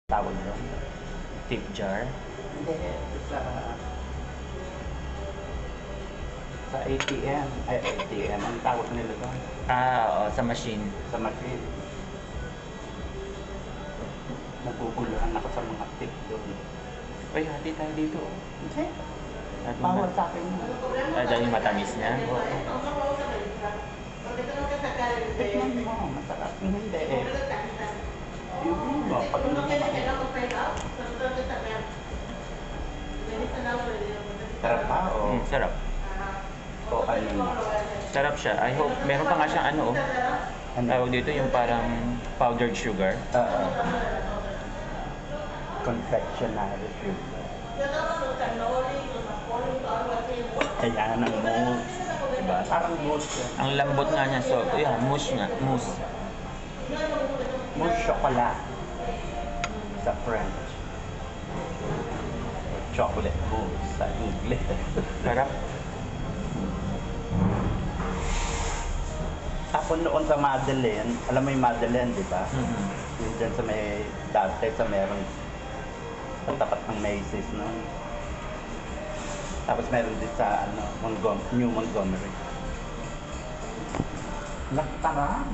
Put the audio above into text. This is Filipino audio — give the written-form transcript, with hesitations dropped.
Tawag doon. Tip jar. Hindi, sa ATM. Ay, ATM. Ang tawag nila doon. Oo, sa machine. Sa machine. Naguguluhan ako sa mga tip doon. Uy, hati tayo dito. Hindi. Hati Bawal na. sa akin yun. Dahil yung matamis niya. Tignan mo, masarap. Hindi eh. Yung iba, pag sarap pa o Sarap. ano mo? Sarap siya. I hope, meron pa nga siyang ano, Ano? tawag dito yung parang powdered sugar. Confectionery sugar. Kaya ng mousse. Diba? Parang mousse yan. Ang lambot nga niya. So, yeah, mousse nga. Mousse. Mousse chocolat. Sa French. Chocolate mousse sa English. Sarap. Ako noon sa Madeleine, alam mo yung Madeleine, di ba? Yung dyan sa may, dati sa merong sa tapat ng Macy's no? Tapos meron din sa ano, New Montgomery. Laktarang.